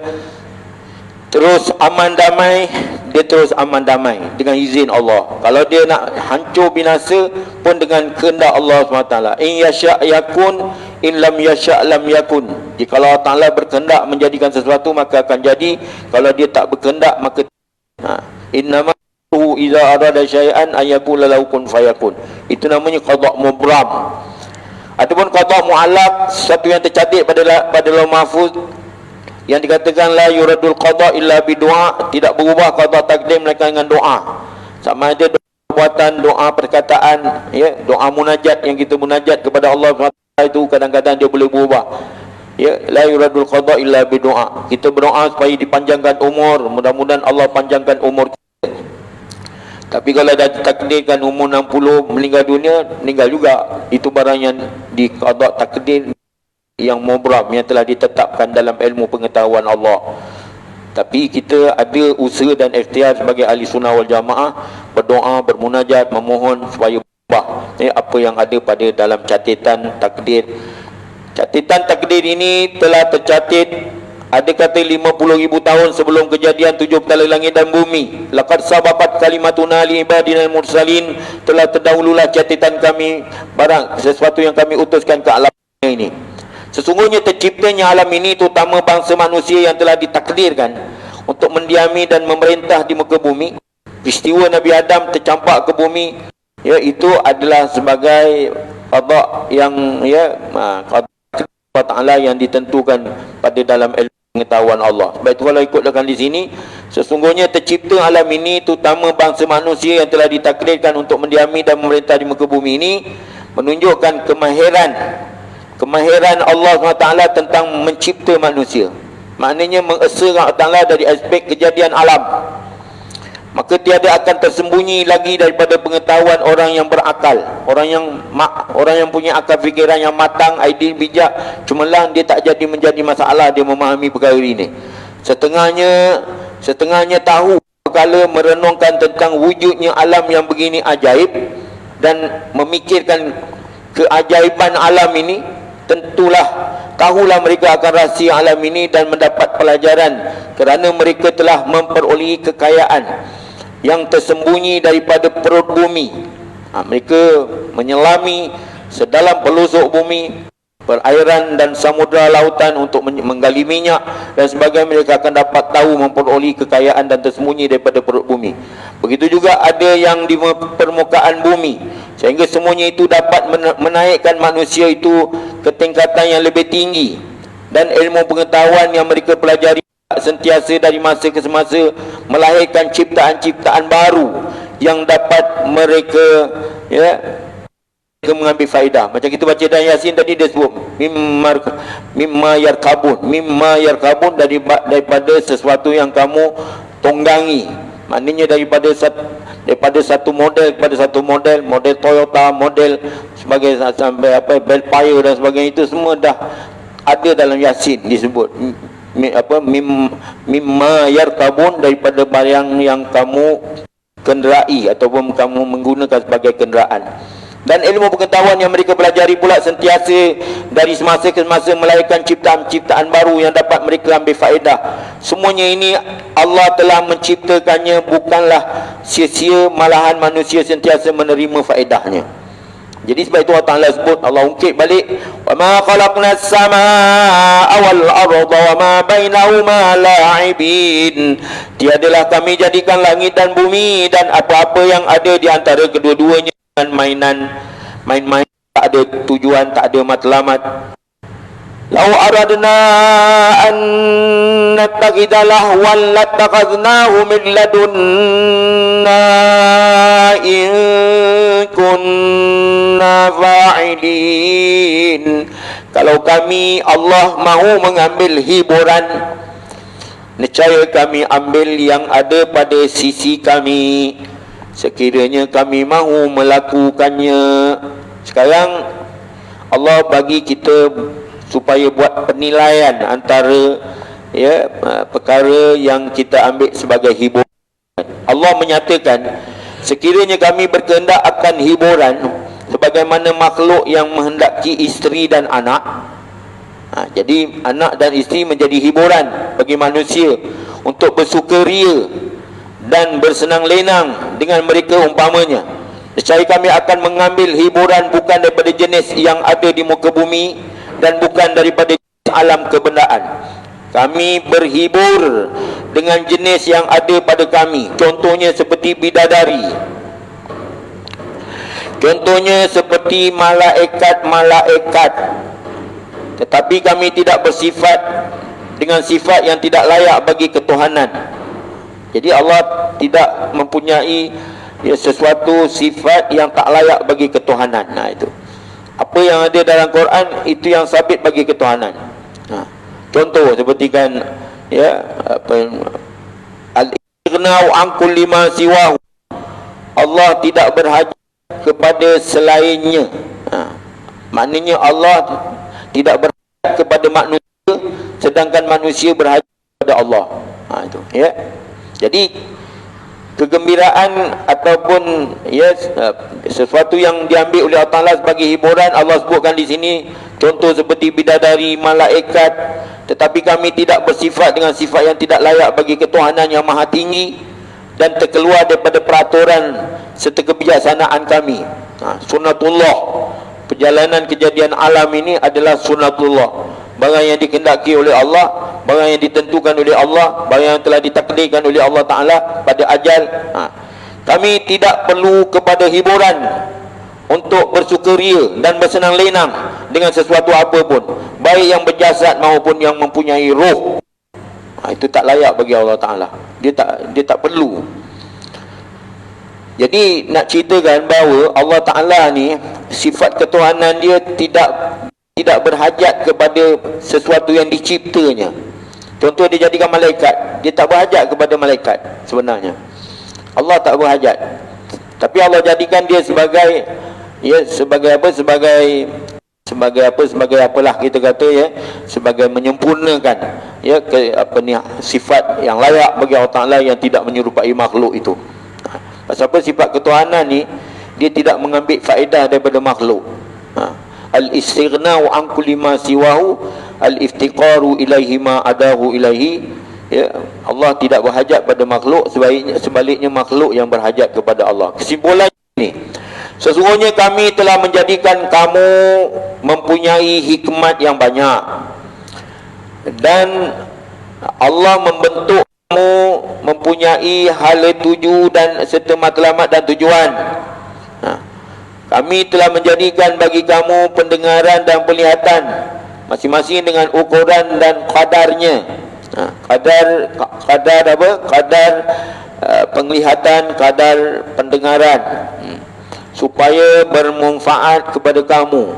terus aman damai, dia terus aman damai dengan izin Allah. Kalau dia nak hancur binasa pun dengan kehendak Allah SWT. In yasha' yakun, in lam yasha' lam yakun. Jika Allah Ta'ala berkehendak menjadikan sesuatu, maka akan jadi. Kalau dia tak berkehendak, maka innama iza arada syai'an ayakula lahu kun fayakun. Itu namanya qada' mubram. Adapun qada' mu'allaq, sesuatu yang tercatat pada lauh mahfuz, yang dikatakan la yuradul qada' illa bidu'a, tidak berubah qada' takdir melainkan dengan doa. Sama ada doa perbuatan, doa perkataan, ya, doa munajat yang kita munajat kepada Allah SWT itu kadang-kadang dia boleh berubah. Ya, la yuradul qada' illa bidu'a. Kita berdoa supaya dipanjangkan umur, mudah-mudahan Allah panjangkan umur kita. Tapi kalau dah ditakdirkan umur 60 meninggal dunia, meninggal juga. Itu barang yang di qada' takdir yang mubram, yang telah ditetapkan dalam ilmu pengetahuan Allah. Tapi kita ada usaha dan ikhtiar sebagai ahli sunnah wal jamaah, berdoa, bermunajat, memohon supaya berubah apa yang ada pada dalam catatan takdir. Catatan takdir ini telah tercatat, ada kata 50,000 tahun sebelum kejadian 7 petala langit dan bumi. Laqad sabaqat kalimatuna li ibadina mursalin, telah terdahululah catatan kami barang sesuatu yang kami utuskan ke alam ini. Sesungguhnya terciptanya alam ini, terutama bangsa manusia yang telah ditakdirkan untuk mendiami dan memerintah di muka bumi. Peristiwa Nabi Adam tercampak ke bumi, ya, itu adalah sebagai qada' yang, ya, qada' Allah Ta'ala yang ditentukan pada dalam ilmu pengetahuan Allah. Sebab itu kalau ikutkan di sini, sesungguhnya tercipta alam ini, terutama bangsa manusia yang telah ditakdirkan untuk mendiami dan memerintah di muka bumi ini, menunjukkan kemahiran Allah SWT tentang mencipta manusia. Maknanya mengesahkan Allah Ta'ala dari aspek kejadian alam. Maka tiada akan tersembunyi lagi daripada pengetahuan orang yang berakal, orang yang punya akal fikiran yang matang, idea bijak. Cumalah dia tak jadi menjadi masalah dia memahami perkara ini. Setengahnya tahu kala merenungkan tentang wujudnya alam yang begini ajaib dan memikirkan keajaiban alam ini, tentulah tahulah mereka akan rahsia alam ini dan mendapat pelajaran, kerana mereka telah memperolehi kekayaan yang tersembunyi daripada perut bumi. Mereka menyelami sedalam pelosok bumi, perairan dan samudera lautan untuk menggali minyak dan sebagainya. Mereka akan dapat tahu memperolehi kekayaan dan tersembunyi daripada perut bumi. Begitu juga ada yang di permukaan bumi, sehingga semuanya itu dapat menaikkan manusia itu ke tingkatan yang lebih tinggi. Dan ilmu pengetahuan yang mereka pelajari sentiasa dari masa ke semasa melahirkan ciptaan-ciptaan baru yang dapat mereka, ya, mengambil faedah. Macam kita baca dalam Yasin tadi, dia sebut mimma yarkabun, daripada sesuatu yang kamu tunggangi. Maknanya daripada satu model kepada satu model Toyota, model sebagai sampai Belfire dan sebagainya, itu semua dah ada dalam Yasin disebut. Mimma yarkabun, daripada barang yang kamu kenderai ataupun kamu menggunakan sebagai kenderaan. Dan ilmu pengetahuan yang mereka pelajari pula sentiasa dari semasa ke semasa melahirkan ciptaan-ciptaan baru yang dapat mereka ambil faedah. Semuanya ini Allah telah menciptakannya, bukanlah sia-sia, malahan manusia sentiasa menerima faedahnya. Jadi sebab itu Allah Ta'ala sebut, Allah ungkit balik, wa ma khalaqnas samaa'a wal arda wa ma bainahuma la'ibin. Tiadalah kami jadikan langit dan bumi dan apa-apa yang ada di antara kedua-duanya main-main, tak ada tujuan, tak ada matlamat. Lau aradna an nattakhidha lahwan lattakhadnahu min ladunna in kunna fa'ilin. Kalau kami, Allah, mahu mengambil hiburan, nescaya kami ambil yang ada pada sisi kami, sekiranya kami mahu melakukannya. Sekarang Allah bagi kita supaya buat penilaian antara, ya, perkara yang kita ambil sebagai hiburan. Allah menyatakan, sekiranya kami berkehendak akan hiburan, sebagaimana makhluk yang menghendaki isteri dan anak, Jadi anak dan isteri menjadi hiburan bagi manusia untuk bersukaria dan bersenang lenang dengan mereka umpamanya. Nescaya kami akan mengambil hiburan bukan daripada jenis yang ada di muka bumi dan bukan daripada alam kebendaan. Kami berhibur dengan jenis yang ada pada kami. Contohnya seperti bidadari, contohnya seperti malaikat-malaikat. Tetapi kami tidak bersifat dengan sifat yang tidak layak bagi ketuhanan. Jadi Allah tidak mempunyai sesuatu sifat yang tak layak bagi ketuhanan. Itu apa yang ada dalam Quran, itu yang sabit bagi ketuhanan. Contoh seperti kan al-ighna'u an kulli ma siwahu, Allah tidak berhajat kepada selainnya. Maknanya Allah tidak berhajat kepada manusia, sedangkan manusia berhajat kepada Allah. Itu ya. Jadi kegembiraan ataupun sesuatu yang diambil oleh Allah Taala sebagai hiburan, Allah sebutkan di sini contoh seperti bidadari, malaikat. Tetapi kami tidak bersifat dengan sifat yang tidak layak bagi ketuhanan yang maha tinggi dan terkeluar daripada peraturan serta kebijaksanaan kami. Sunnatullah, perjalanan kejadian alam ini adalah sunnatullah. Barang yang dikehendaki oleh Allah, barang yang ditentukan oleh Allah, barang yang telah ditakdirkan oleh Allah Ta'ala pada ajal. Kami tidak perlu kepada hiburan untuk bersukaria dan bersenang lenang dengan sesuatu apapun, baik yang berjasad maupun yang mempunyai roh. Itu tak layak bagi Allah Ta'ala. Dia tak perlu. Jadi nak ceritakan bahawa Allah Ta'ala ni sifat ketuhanan dia tidak berhajat kepada sesuatu yang diciptanya. Contoh dia jadikan malaikat, dia tak berhajat kepada malaikat sebenarnya. Allah tak berhajat. Tapi Allah jadikan dia sebagai sebagai apalah kita kata sebagai menyempurnakan sifat yang layak bagi Allah Taala yang tidak menyerupai makhluk itu. Pasal apa? Sifat ketuhanan ni dia tidak mengambil faedah daripada makhluk. Al-istighna'u an kulli ma siwahu, al-iftiqaru ilaihi ma adahu ilaihi. Allah tidak berhajat pada makhluk, sebaliknya makhluk yang berhajat kepada Allah. Kesimpulan ini, sesungguhnya kami telah menjadikan kamu mempunyai hikmat yang banyak, dan Allah membentuk kamu mempunyai hala tuju dan serta matlamat dan tujuan. Kami telah menjadikan bagi kamu pendengaran dan penglihatan, masing-masing dengan ukuran dan kadarnya. Kadar apa? Kadar penglihatan, kadar pendengaran, supaya bermanfaat kepada kamu,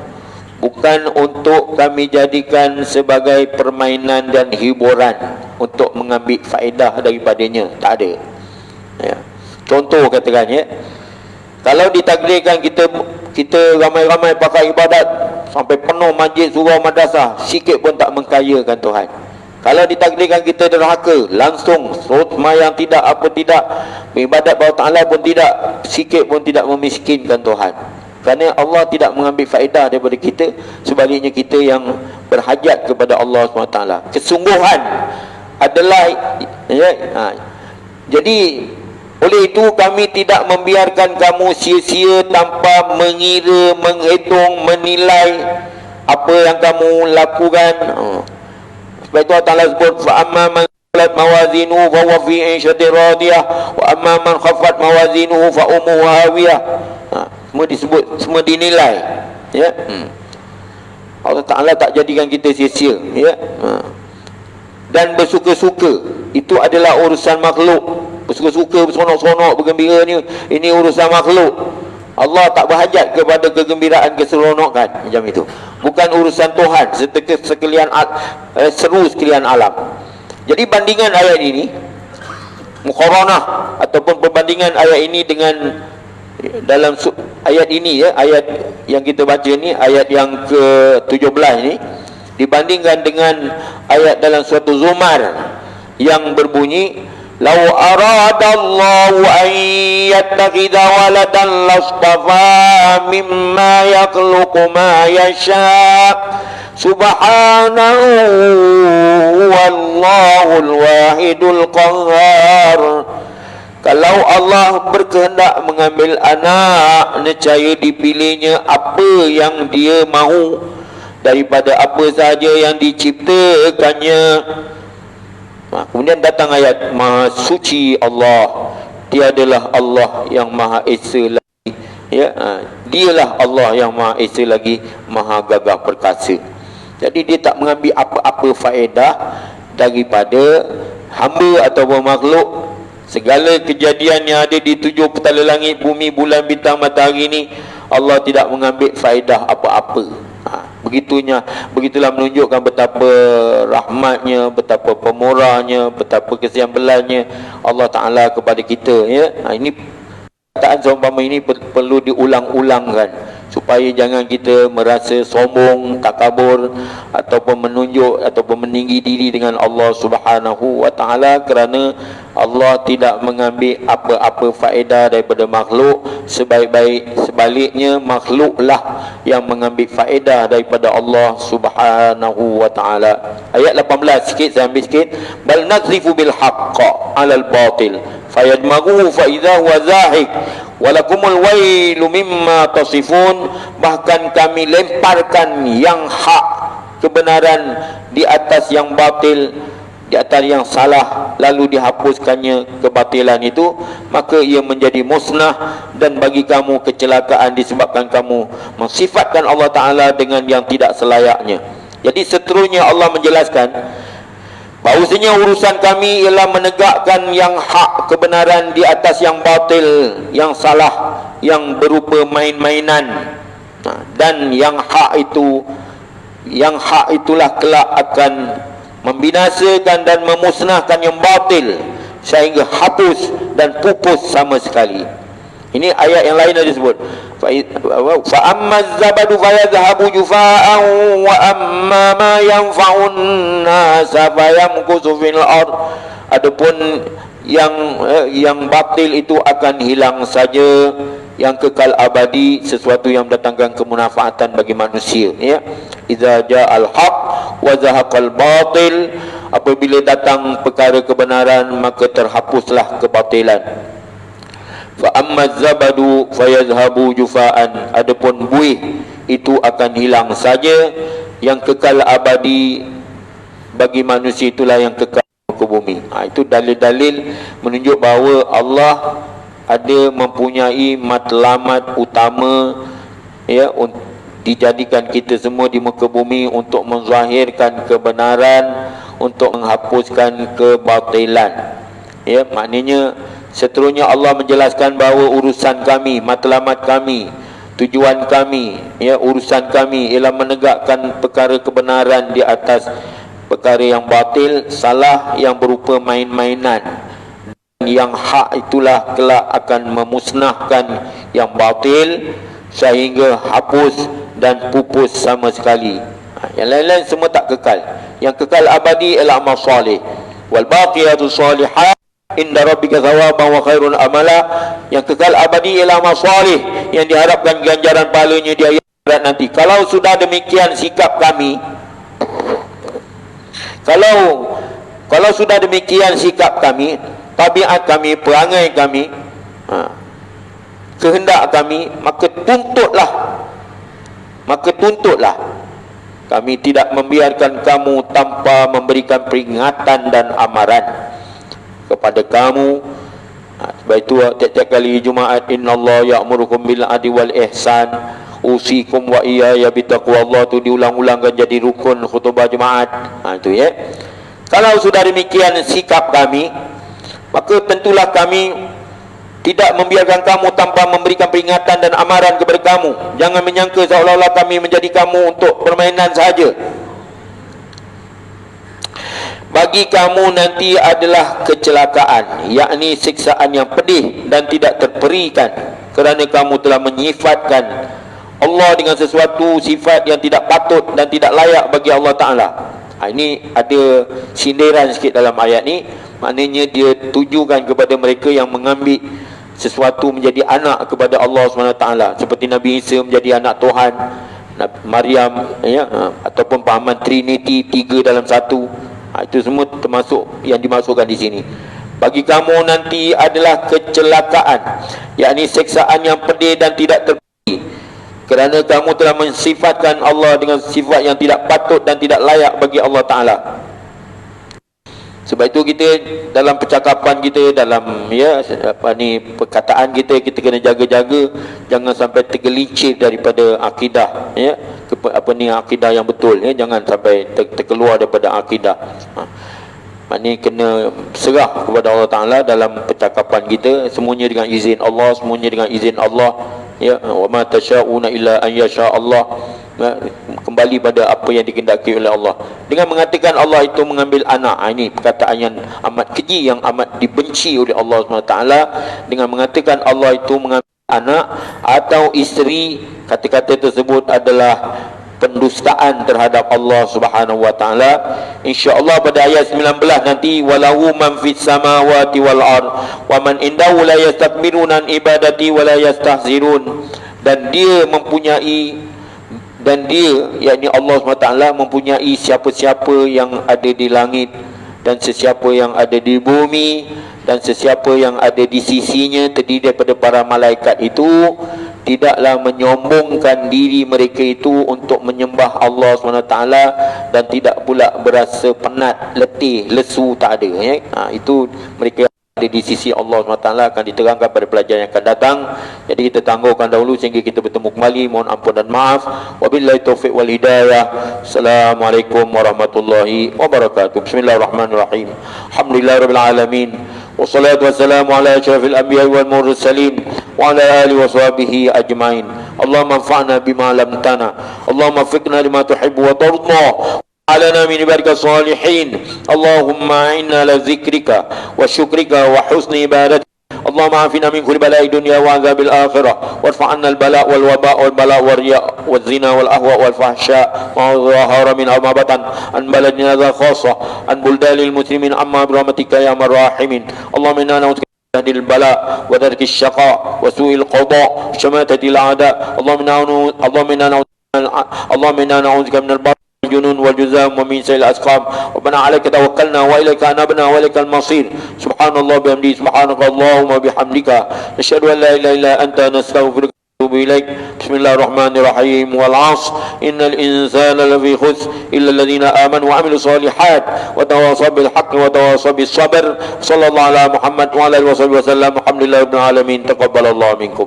bukan untuk kami jadikan sebagai permainan dan hiburan untuk mengambil faedah daripadanya. Tak ada. Contoh katakan kalau ditakdirkan kita ramai-ramai pakai ibadat sampai penuh masjid, surau, madrasah, sikit pun tak mengkayakan Tuhan. Kalau ditakdirkan kita derhaka, langsung sembahyang tidak, apa tidak, beribadat kepada Ta'ala pun tidak, sikit pun tidak memiskinkan Tuhan. Kerana Allah tidak mengambil faedah daripada kita, sebaliknya kita yang berhajat kepada Allah SWT. Kesungguhan adalah jadi oleh itu kami tidak membiarkan kamu sia-sia tanpa mengira, menghitung, menilai apa yang kamu lakukan. Sebab itu Allah Ta'ala sebut, فَأَمَّا مَنْ ثَقُلَتْ مَوَازِينُهُ فَهُوَ فِي عِيشَةٍ رَاضِيَةٍ وَأَمَّا مَنْ خَفَّتْ مَوَازِينُهُ فَأُمُّهُ هَاوِيَةٌ. Semua disebut, semua dinilai. Allah Ta'ala tak jadikan kita sia-sia. Dan bersuka-suka itu adalah urusan makhluk. Bersuka-suka, berseronok-seronok, bergembira ni, ini urusan makhluk. Allah tak berhajat kepada kegembiraan, keseronokan macam itu. Bukan urusan Tuhan serta seru sekalian alam. Jadi bandingan ayat ini, muqaranah ataupun perbandingan ayat ini dengan dalam ayat ini, ayat yang kita baca ni, ayat yang ke-17 ni, dibandingkan dengan ayat dalam suatu Zumar yang berbunyi, Lau aradallahu an yattakhidha waladan lastafa mimma yakhluqu ma yasha. Subhanahu wallahul wahidul qahhar. Kalau Allah berkehendak mengambil anak, nescaya dipilihnya apa yang dia mahu daripada apa sahaja yang diciptakannya. Kemudian datang ayat, Maha suci Allah, tiadalah Allah yang Maha Esa lagi, ya, dialah Allah yang Maha Esa lagi, Maha gagah perkasa. Jadi dia tak mengambil apa-apa faedah daripada hamba atau makhluk. Segala kejadian yang ada di tujuh petala langit, bumi, bulan, bintang, matahari ni, Allah tidak mengambil faedah apa-apa. Begitulah menunjukkan betapa rahmatnya, betapa pemurahnya, betapa kesian belasnya Allah Ta'ala kepada kita, ya. Ini perkataan seumpama ini perlu diulang-ulangkan supaya jangan kita merasa sombong, takabur ataupun menunjuk ataupun meninggi diri dengan Allah Subhanahu wa Ta'ala, kerana Allah tidak mengambil apa-apa faedah daripada makhluk. Sebaliknya makhluklah yang mengambil faedah daripada Allah Subhanahu wa Ta'ala. Ayat 18 sikit, saya ambil sikit. Bal nazifu bil haqqa 'alal batil fayadmaghuhu fa idza huwa zahik walakumul wailu mimma tasifun. Bahkan kami lemparkan yang hak, kebenaran, di atas yang batil, di atas yang salah, lalu dihapuskannya kebatilan itu, maka ia menjadi musnah, dan bagi kamu kecelakaan disebabkan kamu mensifatkan Allah Ta'ala dengan yang tidak selayaknya. Jadi seterusnya Allah menjelaskan bahawasanya urusan kami ialah menegakkan yang hak, kebenaran, di atas yang batil, yang salah, yang berupa main-mainan. Dan yang hak itulah kelak akan membinasakan dan memusnahkan yang batil sehingga hapus dan pupus sama sekali. Ini ayat yang lain ada disebut, fa amma zabadu fayadhhabu jufa'an wa amma ma yanfa'un nasa fayamkusu fil ard. Adapun yang batil itu akan hilang saja, yang kekal abadi sesuatu yang mendatangkan kemanfaatan bagi manusia, ya. Idza ja'al haq wa zahaqal batil, apabila datang perkara kebenaran maka terhapuslah kebatilan. Fa amma zabadu fayadhhabu jufa'an, adapun buih itu akan hilang saja, yang kekal abadi bagi manusia itulah yang kekal ke bumi. Itu dalil-dalil menunjuk bahawa Allah ada mempunyai matlamat utama, ya, dijadikan kita semua di muka bumi untuk menzahirkan kebenaran, untuk menghapuskan kebatilan, ya. Maknanya seterusnya Allah menjelaskan bahawa urusan kami, matlamat kami, tujuan kami, ya, urusan kami ialah menegakkan perkara kebenaran di atas perkara yang batil, salah, yang berupa main-mainan. Yang hak itulah kelak akan memusnahkan yang batil sehingga hapus dan pupus sama sekali. Yang lain-lain semua tak kekal. Yang kekal abadi ialah amal soleh. Wal baqiyatu shalihat inda rabbika thawaban wa khairun amala. Yang kekal abadi ialah amal soleh yang diharapkan ganjaran pahalanya di akhirat nanti. Kalau sudah demikian sikap kami, kalau sudah demikian sikap kami, tabiat kami, perangai kami, kehendak kami, maka tuntutlah kami tidak membiarkan kamu tanpa memberikan peringatan dan amaran kepada kamu. Sebab itu tiap-tiap kali Jumaat, innallaha ya'murukum bil adli wal ihsan usikum wa iyaya bittaqwallah, tu diulang-ulangkan jadi rukun khutbah Jumaat. Itu, ya. Kalau sudah demikian sikap kami, maka tentulah kami tidak membiarkan kamu tanpa memberikan peringatan dan amaran kepada kamu. Jangan menyangka seolah-olah kami menjadi kamu untuk permainan sahaja. Bagi kamu nanti adalah kecelakaan, yakni siksaan yang pedih dan tidak terperikan, kerana kamu telah menyifatkan Allah dengan sesuatu sifat yang tidak patut dan tidak layak bagi Allah Ta'ala. Ini ada sindiran sikit dalam ayat ni. Maknanya dia tujukan kepada mereka yang mengambil sesuatu menjadi anak kepada Allah SWT, seperti Nabi Isa menjadi anak Tuhan, Maryam, ya, ataupun pahaman Trinity, 3 dalam 1. Itu semua termasuk yang dimasukkan di sini. Bagi kamu nanti adalah kecelakaan, yakni seksaan yang pedih dan tidak terpuji, kerana kamu telah mensifatkan Allah dengan sifat yang tidak patut dan tidak layak bagi Allah Ta'ala. Sebab itu kita dalam percakapan kita, dalam perkataan kita kena jaga-jaga jangan sampai tergelincir daripada akidah, ya, akidah yang betul, ya, jangan sampai terkeluar daripada akidah. Maknanya kena serah kepada Allah Ta'ala dalam percakapan kita, semuanya dengan izin Allah, semuanya dengan izin Allah, ya. Wa ma tasyauna illa an yasha Allah. Kembali pada apa yang dikehendaki oleh Allah. Dengan mengatakan Allah itu mengambil anak, ini perkataan yang amat keji, yang amat dibenci oleh Allah SWT. Dengan mengatakan Allah itu mengambil anak atau isteri, kata-kata tersebut adalah pendustaan terhadap Allah Subhanahu wa taala. Insya-Allah pada ayat 19 nanti, walahu man fis samawati wal ard wa man indahu la yastakbiruna an ibadati wa la yastahzirun. Dan dia mempunyai, dan dia, yakni Allah SWT, mempunyai siapa-siapa yang ada di langit dan sesiapa yang ada di bumi dan sesiapa yang ada di sisinya, terdiri daripada para malaikat itu, tidaklah menyombongkan diri mereka itu untuk menyembah Allah SWT, dan tidak pula berasa penat, letih, lesu, tak ada, ya? Itu mereka ada di sisi Allah SWT akan diterangkan pada pelajaran yang akan datang. Jadi kita tangguhkan dahulu sehingga kita bertemu kembali. Mohon ampun dan maaf. Wabillahi taufiq wal hidayah. Assalamualaikum warahmatullahi wabarakatuh. Bismillahirrahmanirrahim. Alhamdulillahirabbil alamin. Wassalatu wassalamu ala asyrafil anbiya'i wal mursalin wa ala alihi wa sahbihi ajmain. Allahumma anfa'na bima 'allamtana. Allahumma waffiqna lima tuhibbu wa tarda. علنا من عبادك الصالحين. اللهم إنا لذكرك وشكرك وحسن عبادتك. اللهم عافنا من كل بلاء الدنيا وعذاب الآخرة، وارفع عنا البلاء والوباء والبلاء والرياء والزنا والأهواء والفحشاء ما ظهر منها وما بطن عن بلدنا هذا خاصة عن بلدان المسلمين عما برحمتك يا أرحم الراحمين. اللهم إنا نعوذ بك من جهد البلاء ودرك الشقاء وسوء القضاء وشماتة الأعداء. اللهم إنا نعوذ بك من البر الجنون والجذام ومن سيء الأسقام. ربنا عليك توكلنا وإليك أنبنا وإليك المصير. سبحان الله بحمده، سبحانك اللهم وبحمدك، نشهد أن لا إله إلا أنت، نستغفرك ونتوب إليك. بسم الله الرحمن الرحيم. والعصر إن الإنسان لفي خسر إلا الذين آمنوا وعملوا الصالحات وتواصوا بالحق وتواصوا بالصبر. صلى الله على محمد وعلى آله وصحبه وسلم. الحمد لله رب العالمين. تقبل الله منكم.